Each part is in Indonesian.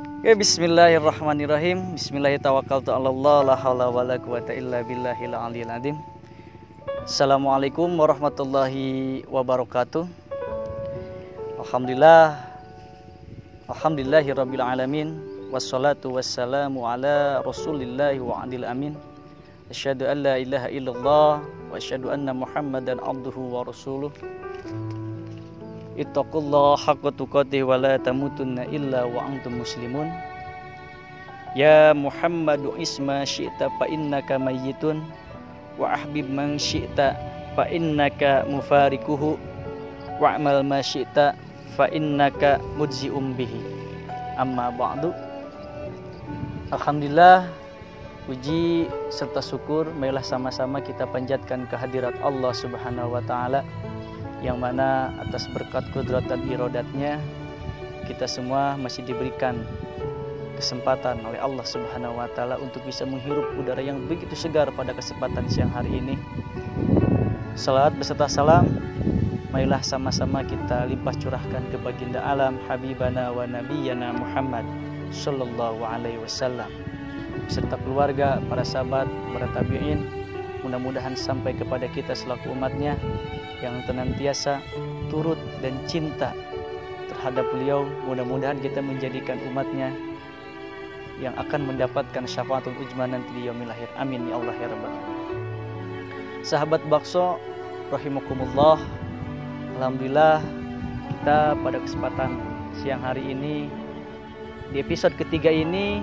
Oke, bismillahirrahmanirrahim. Bismillahirrahmanirrahim. La haula wala quwata illa billahil aliyil azim. Assalamualaikum warahmatullahi wabarakatuh. Alhamdulillahirabbil alamin. Wassalatu wassalamu ala Rasulillahi wa adil amin. Asyhadu an la ilaha illallah wa asyhadu anna Muhammadan abduhu wa rasuluh. Ittaqullaha haqqa tuqatih wa la tamutunna illa wa antum muslimun. Ya Muhammadu isma syi'ta fa innaka mayyitun wa ahbib man syi'ta fa innaka mufarikuhu wa'mal ma syi'ta fa innaka mujzi'um bihi. Amma ba'du. Alhamdulillah, puji serta syukur marilah sama-sama kita panjatkan kehadirat Allah Subhanahu wa taala, yang mana atas berkat kudrat dan iradatnya kita semua masih diberikan kesempatan oleh Allah Subhanahu wa taala untuk bisa menghirup udara yang begitu segar pada kesempatan siang hari ini. Salawat beserta salam marilah sama-sama kita limpah curahkan ke baginda alam habibana wa nabiyyana Muhammad sallallahu alaihi wasallam serta keluarga, para sahabat, para tabi'in. Mudah-mudahan sampai kepada kita selaku umatnya yang senantiasa turut dan cinta terhadap beliau. Mudah-mudahan kita menjadikan umatnya yang akan mendapatkan syafaatul ujma nanti di yaumil akhir. Amin ya Allah ya Rabbal alamin. Sahabat bakso rahimakumullah, alhamdulillah kita pada kesempatan siang hari ini di episode ketiga ini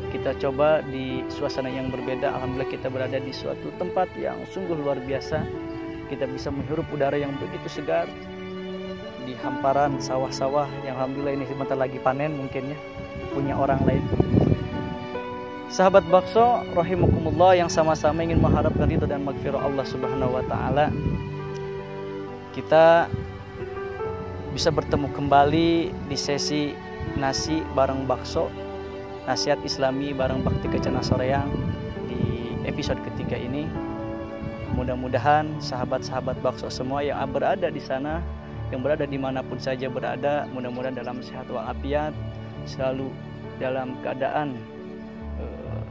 kita coba di suasana yang berbeda. Alhamdulillah kita berada di suatu tempat yang sungguh luar biasa. Kita bisa menghirup udara yang begitu segar di hamparan sawah-sawah yang alhamdulillah ini sebentar lagi panen mungkin ya, punya orang lain. Sahabat bakso rahimakumullah yang sama-sama ingin mengharapkan ridha dan magfirah Allah Subhanahu wa taala, kita bisa bertemu kembali di sesi nasi bareng bakso, nasihat Islami bareng Bakti Kencana Soreang di episode ketiga ini. Mudah-mudahan sahabat-sahabat bakso semua yang berada di sana, yang berada dimanapun saja berada, mudah-mudahan dalam sehat walafiat, selalu dalam keadaan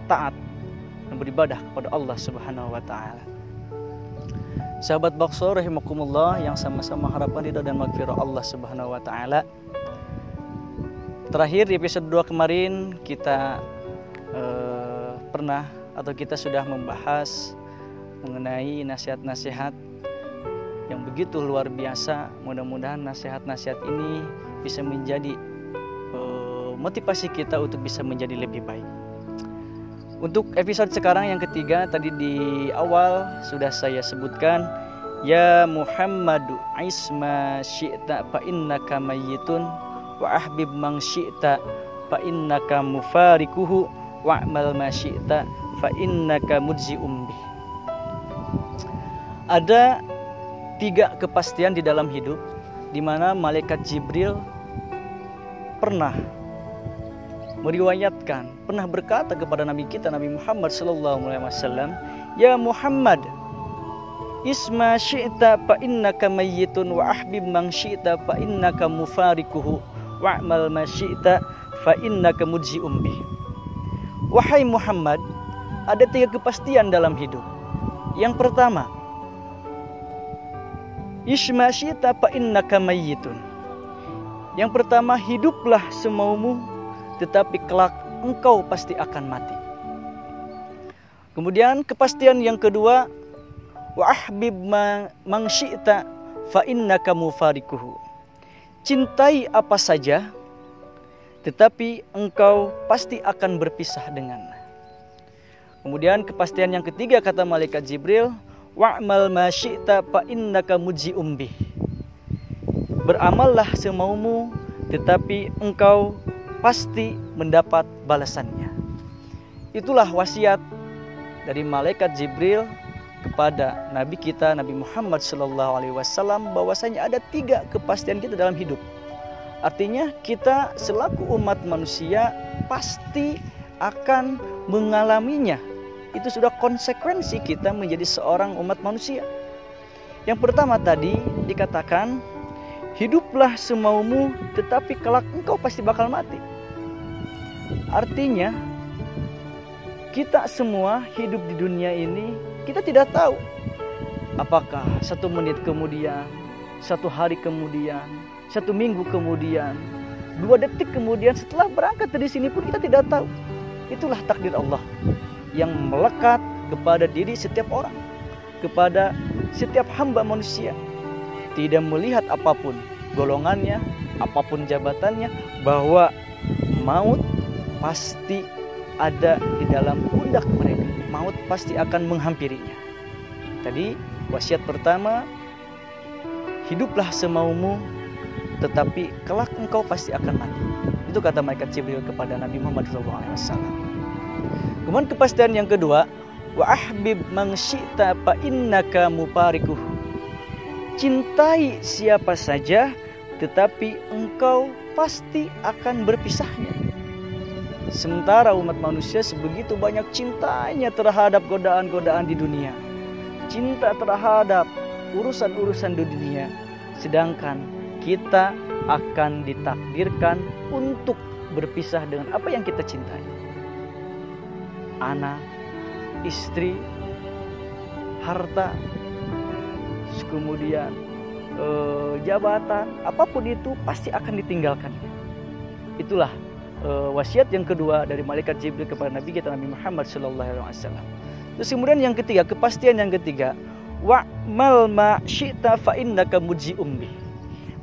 taat dan beribadah kepada Allah Subhanahu wa taala. Sahabat bakso rahimakumullah yang sama-sama mengharapkan ridha dan magfirah Allah Subhanahu wa taala. Terakhir di episode 2 kemarin kita kita sudah membahas mengenai nasihat-nasihat yang begitu luar biasa. Mudah-mudahan nasihat-nasihat ini bisa menjadi motivasi kita untuk bisa menjadi lebih baik. Untuk episode sekarang yang ketiga, tadi di awal sudah saya sebutkan, ya Muhammadu isma syi'ta fa innaka mayyitun wa ahbib man syi'ta fa innaka mufarikuhu wa'mal ma syi'ta fa innaka mujzi'um bih. Ada 3 kepastian di dalam hidup di mana malaikat Jibril pernah meriwayatkan, pernah berkata kepada Nabi kita Nabi Muhammad sallallahu alaihi wasallam, ya Muhammad isma syi'ta fa innaka mayyitun wa ahbib man syi'ta fa innaka mufarikuhu wa'mal ma syi'ta fa innaka mujzi'um bih. Wahai Muhammad, ada 3 kepastian dalam hidup. Yang pertama, isma syi'ta fa innaka mayyitun. Yang pertama, hiduplah semaumu, tetapi kelak engkau pasti akan mati. Kemudian kepastian yang kedua, wa ahbib man syi'ta fa innaka mufarikuhu. Cintai apa saja, tetapi engkau pasti akan berpisah dengannya. Kemudian kepastian yang ketiga kata malaikat Jibril, wa'mal ma syi'ta fa innaka mujzi'um bih. Beramallah semaumu, tetapi engkau pasti mendapat balasannya. Itulah wasiat dari malaikat Jibril kepada Nabi kita Nabi Muhammad SAW, bahwasanya ada 3 kepastian kita dalam hidup. Artinya kita selaku umat manusia pasti akan mengalaminya. Itu sudah konsekuensi kita menjadi seorang umat manusia. Yang pertama tadi dikatakan, hiduplah semaumu tetapi kelak engkau pasti bakal mati. Artinya kita semua hidup di dunia ini, kita tidak tahu apakah 1 menit kemudian, 1 hari kemudian, 1 minggu kemudian, 2 detik kemudian, setelah berangkat dari sini pun kita tidak tahu. Itulah takdir Allah yang melekat kepada diri setiap orang, kepada setiap hamba manusia. Tidak melihat apapun golongannya, apapun jabatannya, bahwa maut pasti ada di dalam pundak mereka. Maut pasti akan menghampirinya. Tadi wasiat pertama, hiduplah semaumu, tetapi kelak engkau pasti akan mati. Itu kata malaikat Jibril kepada Nabi Muhammad SAW. Kemudian kepastian yang kedua, wa ahbib man syi'ta fa innaka mufarikuh. Cintai siapa saja, tetapi engkau pasti akan berpisahnya. Sementara umat manusia sebegitu banyak cintanya terhadap godaan-godaan di dunia, cinta terhadap urusan-urusan di dunia, sedangkan kita akan ditakdirkan untuk berpisah dengan apa yang kita cintai. Anak, istri, harta, kemudian jabatan, apapun itu pasti akan ditinggalkan. Itulah wasiat yang kedua dari malaikat Jibril kepada Nabi kita Nabi Muhammad SAW. Terus kemudian yang ketiga, kepastian yang ketiga, wa'mal ma syi'ta fa innaka mujzi'um bih.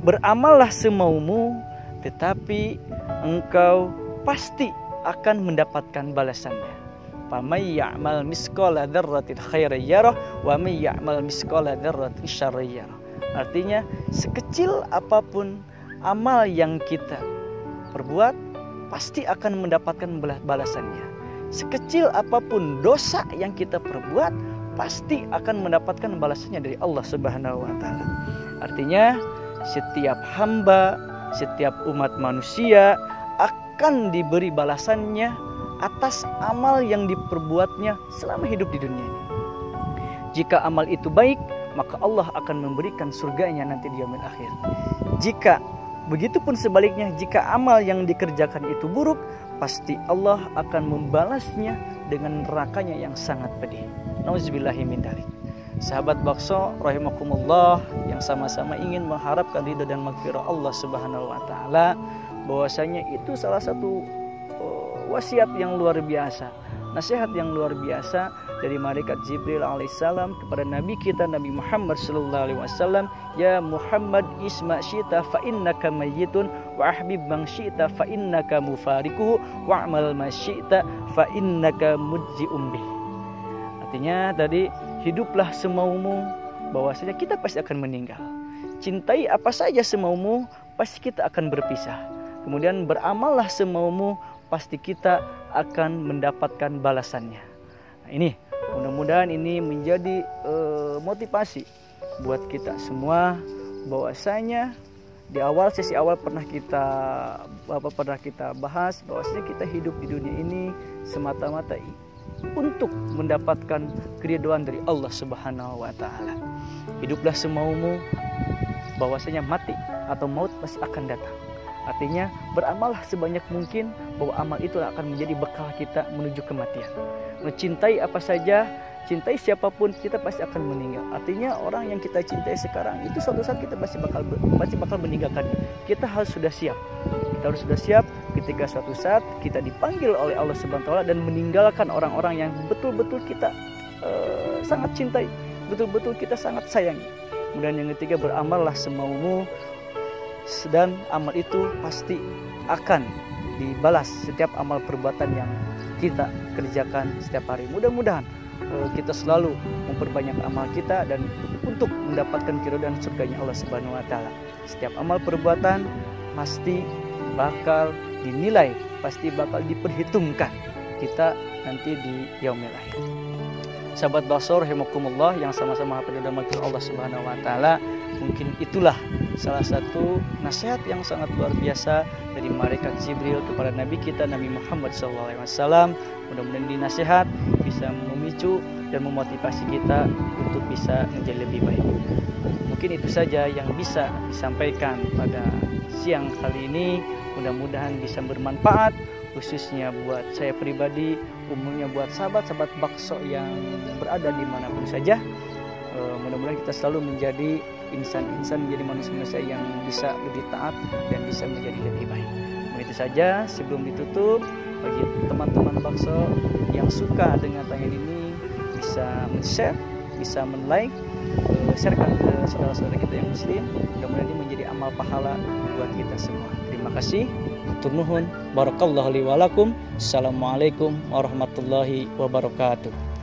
Beramallah semaumu, tetapi engkau pasti akan mendapatkan balasannya. Famay ya'mal misqala dzarratin khairan yarah wa may ya'mal misqala dzarratin syarran yarah. Artinya, sekecil apapun amal yang kita perbuat, pasti akan mendapatkan balasannya. Sekecil apapun dosa yang kita perbuat, pasti akan mendapatkan balasannya dari Allah Subhanahu wa taala. Artinya, setiap hamba, setiap umat manusia akan diberi balasannya atas amal yang diperbuatnya selama hidup di dunia ini. Jika amal itu baik, maka Allah akan memberikan surganya nanti di yaumil akhir. Jika begitupun sebaliknya, jika amal yang dikerjakan itu buruk, pasti Allah akan membalasnya dengan nerakanya yang sangat pedih. Nauzubillahi min dzalik. Sahabat bakso rahimakumullah, yang sama-sama ingin mengharapkan ridha dan maghfirah Allah Subhanahu wa taala, bahwasanya itu salah satu wasiat yang luar biasa, nasihat yang luar biasa dari malaikat Jibril alaihissalam kepada Nabi kita Nabi Muhammad sallallahu alaihi wasallam. Ya Muhammad, isma syi'ta fa innaka mayyitun wa ahbib man syi'ta fa innaka mufariquhu wa'mal ma syi'ta fa innaka mujzi'um bih. Artinya tadi, hiduplah semaumu, bahwasanya kita pasti akan meninggal. Cintai apa saja semaumu, pasti kita akan berpisah. Kemudian beramallah semaumu, pasti kita akan mendapatkan balasannya. Nah, ini mudah-mudahan ini menjadi motivasi buat kita semua, bahwasanya di awal sesi awal pernah kita bahas bahwasanya kita hidup di dunia ini semata-mata untuk mendapatkan keridhaan dari Allah Subhanahu wa taala. Hiduplah semaumu, bahwasanya mati atau maut pasti akan datang. Artinya, beramallah sebanyak mungkin, bahwa amal itu akan menjadi bekal kita menuju kematian. Mencintai apa saja, cintai siapapun, kita pasti akan meninggal. Artinya, orang yang kita cintai sekarang itu suatu saat kita pasti bakal meninggalkan. Kita harus sudah siap. Kita harus sudah siap ketika suatu saat kita dipanggil oleh Allah Subhanahu wa taala dan meninggalkan orang-orang yang betul-betul kita sangat cintai, betul-betul kita sangat sayangi. Kemudian yang ketiga, beramallah semaumu, dan amal itu pasti akan dibalas setiap amal perbuatan yang kita kerjakan setiap hari. Mudah-mudahan kita selalu memperbanyak amal kita dan untuk mendapatkan keridhaan surganya Allah Subhanahu wa taala. Setiap amal perbuatan pasti bakal dinilai, pasti bakal diperhitungkan kita nanti di yaumil akhir. Sahabat Basor rahimakumullah yang sama-sama hafal dan maghfir Allah Subhanahu wa taala, mungkin itulah salah satu nasihat yang sangat luar biasa dari malaikat Jibril kepada Nabi kita Nabi Muhammad SAW. Mudah-mudahan ini nasihat bisa memicu dan memotivasi kita untuk bisa menjadi lebih baik. Mungkin itu saja yang bisa disampaikan pada siang kali ini. Mudah-mudahan bisa bermanfaat khususnya buat saya pribadi, umumnya buat sahabat-sahabat bakso yang berada dimanapun saja. Mudah-mudahan kita selalu menjadi insan-insan, menjadi manusia-manusia yang bisa lebih taat dan bisa menjadi lebih baik. Begitu saja sebelum ditutup, bagi teman-teman bakso yang suka dengan tayangan ini bisa men-share, bisa men-like, sharekan ke saudara-saudara kita yang muslim. Mudah-mudahan ini menjadi amal pahala buat kita semua. Terima kasih. Hatur nuhun. Barakallahu li wa lakum. Assalamualaikum warahmatullahi wabarakatuh.